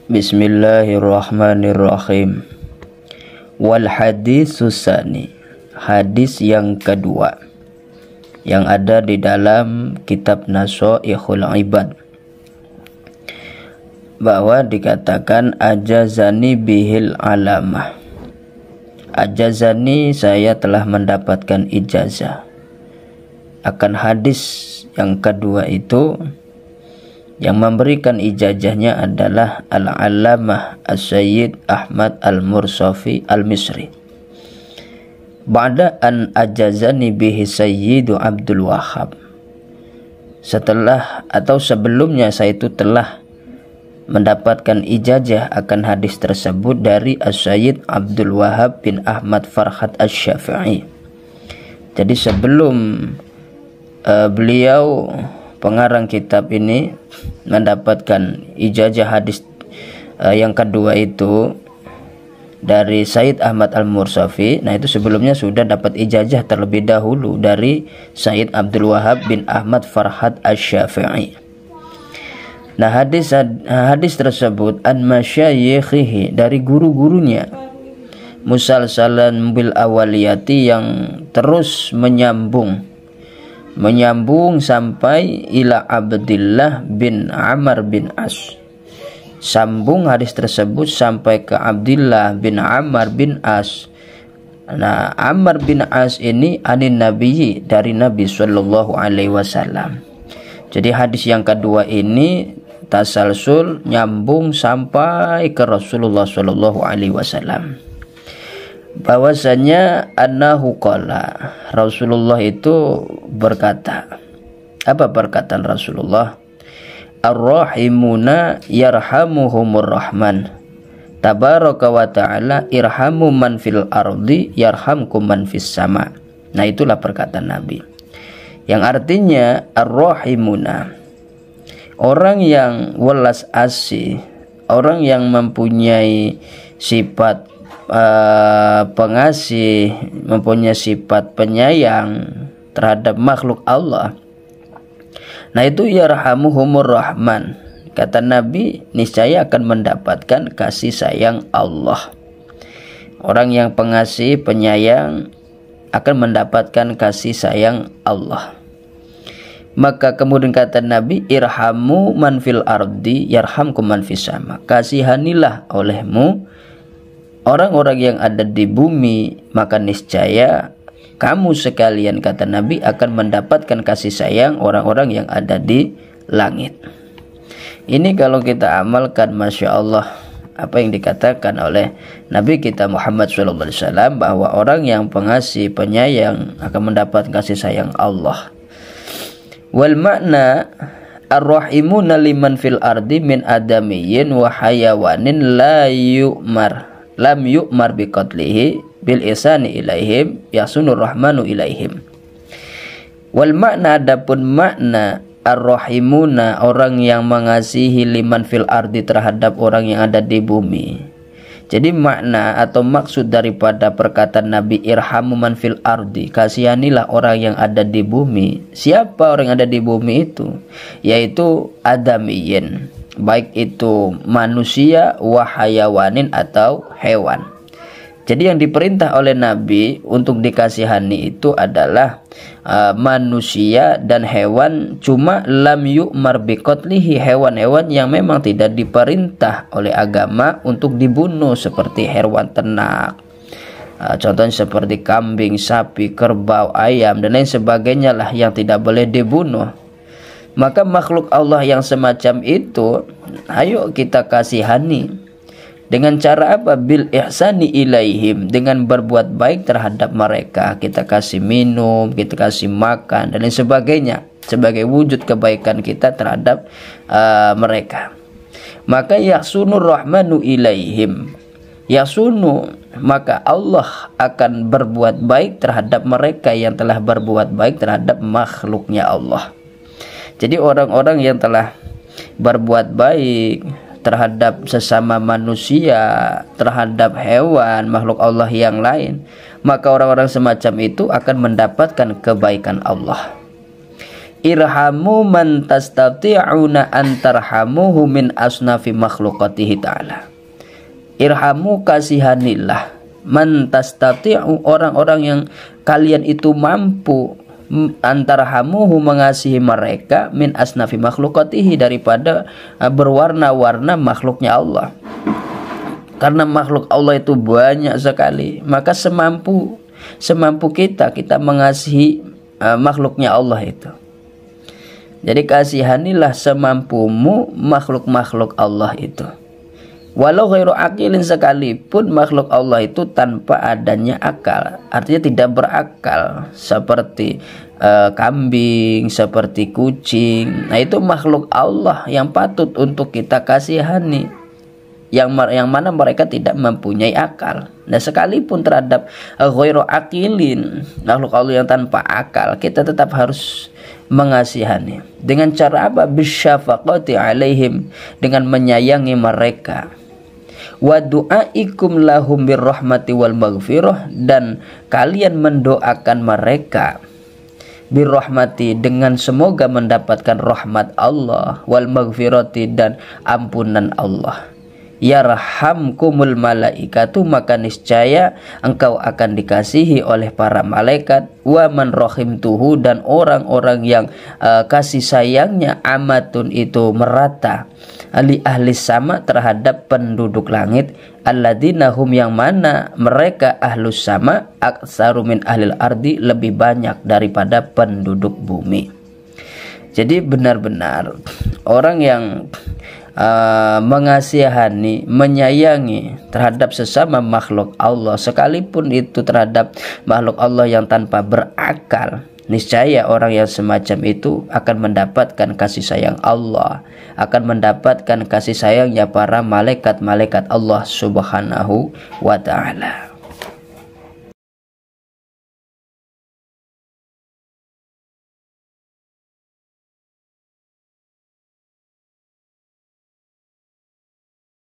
Bismillahirrahmanirrahim. Wal haditsus tsani, hadis yang kedua yang ada di dalam kitab Nashaikhul Ibad, bahwa dikatakan ajazani bihil alamah. Ajazani, saya telah mendapatkan ijazah. Akan hadis yang kedua itu, yang memberikan ijazahnya adalah Al-Allamah As-Sayyid Ahmad Al-Mursafi Al-Misri. Ba'da an ajazani bihi Sayyidu Abdul Wahhab. Setelah atau sebelumnya saya itu telah mendapatkan ijazah akan hadis tersebut dari As-Sayyid Abdul Wahhab bin Ahmad Farhat Asy-Syafi'i. Jadi sebelum beliau pengarang kitab ini mendapatkan ijazah hadis yang kedua itu dari Sayyid Ahmad Al-Mursafi. Nah, itu sebelumnya sudah dapat ijazah terlebih dahulu dari Sayyid Abdul Wahhab bin Ahmad Farhat Asy-Syafi'i. Nah, hadis tersebut an masyayikhihi, dari guru-gurunya, musalsalan bil awaliyati, yang terus menyambung sampai ila Abdillah bin Amr bin As. Sambung hadis tersebut sampai ke Abdillah bin Amr bin As. Nah, Amr bin As ini anin nabiyyi, dari Nabi sallallahu alaihi wasallam. Jadi hadis yang kedua ini tasalsul, nyambung sampai ke Rasulullah sallallahu alaihi wasallam. Bahwasanya annahu qala, Rasulullah itu berkata. Apa perkataan Rasulullah? Ar-rahimuna yarhamuhumur rahman, tabaraka wa ta'ala, irhamu man fil ardi yarhamkum man fis sama. Nah, itulah perkataan Nabi, yang artinya ar-rahimuna, orang yang welas asih, orang yang mempunyai sifat pengasih, mempunyai sifat penyayang terhadap makhluk Allah. Nah, itu yarhamuhumur rahman, kata Nabi, niscaya akan mendapatkan kasih sayang Allah. Orang yang pengasih, penyayang akan mendapatkan kasih sayang Allah. Maka kemudian kata Nabi, irhamu man fil ardi yarhamkum man fis sama, kasihanilah olehmu orang-orang yang ada di bumi, maka niscaya kamu sekalian, kata Nabi, akan mendapatkan kasih sayang orang-orang yang ada di langit. Ini kalau kita amalkan, Masya Allah, apa yang dikatakan oleh Nabi kita Muhammad SAW, bahwa orang yang pengasih, penyayang akan mendapat kasih sayang Allah. Wal makna ar-rahimuna liman fil ardi min adamiyyin wa hayawanin lam yu'mar biqatlihi bil ihsani ilaihim yasunur rahmanu ilaihim. Wal makna, adapun makna ar-rahimuna, orang yang mengasihi liman fil ardi, terhadap orang yang ada di bumi. Jadi makna atau maksud daripada perkataan Nabi irhamu man fil ardi, kasihanilah orang yang ada di bumi. Siapa orang yang ada di bumi itu? Yaitu adamiyyin, baik itu manusia, wahayawanin, atau hewan. Jadi yang diperintah oleh Nabi untuk dikasihani itu adalah manusia dan hewan. Cuma lam yu'mar biqatlihi, hewan-hewan yang memang tidak diperintah oleh agama untuk dibunuh, seperti hewan ternak, contohnya seperti kambing, sapi, kerbau, ayam, dan lain sebagainya lah yang tidak boleh dibunuh. Maka makhluk Allah yang semacam itu, ayo kita kasihani. Dengan cara apa? Bil ihsani ilaihim, dengan berbuat baik terhadap mereka. Kita kasih minum, kita kasih makan, dan lain sebagainya, sebagai wujud kebaikan kita terhadap mereka. Maka yahsunur rahmanu ilaihim, yahsunu, maka Allah akan berbuat baik terhadap mereka yang telah berbuat baik terhadap makhluknya Allah. Jadi orang-orang yang telah berbuat baik terhadap sesama manusia, terhadap hewan, makhluk Allah yang lain, maka orang-orang semacam itu akan mendapatkan kebaikan Allah. irhamu man tastati'una an tarhamuhu min asnafi makhluqatihi ta'ala. Irhamu, kasihanilah, man tastati'u, orang-orang yang kalian itu mampu, antarhamuhu, mengasihi mereka, min asnafi makhluqatihi, daripada berwarna-warna makhluknya Allah. Karena makhluk Allah itu banyak sekali, maka semampu kita mengasihi makhluknya Allah itu. Jadi kasihanilah semampumu makhluk-makhluk Allah itu. Walau ghairu aqilin, sekalipun makhluk Allah itu tanpa adanya akal, artinya tidak berakal, seperti kambing, seperti kucing. Nah, itu makhluk Allah yang patut untuk kita kasihani, yang mana mereka tidak mempunyai akal. Nah, sekalipun terhadap ghairu aqilin, makhluk Allah yang tanpa akal, kita tetap harus mengasihani. Dengan cara apa? Bisyafaqati alaihim, dengan menyayangi mereka. Wa du'aikum lahum birrahmati wal maghfirah, dan kalian mendoakan mereka birrahmati, dengan semoga mendapatkan rahmat Allah, wal maghfirati, dan ampunan Allah. Yarhamkumul malaikatu, maka niscaya engkau akan dikasihi oleh para malaikat. Wa man rahimtuhu, dan orang-orang yang kasih sayangnya amatun itu merata, ali ahli sama, terhadap penduduk langit, alladzina hum, yang mana mereka ahlus sama, aktsaru min ahlil ardi, lebih banyak daripada penduduk bumi. Jadi benar-benar orang yang mengasihani, menyayangi terhadap sesama makhluk Allah, sekalipun itu terhadap makhluk Allah yang tanpa berakal, niscaya orang yang semacam itu akan mendapatkan kasih sayang Allah, akan mendapatkan kasih sayangnya para malaikat-malaikat Allah Subhanahu wa ta'ala.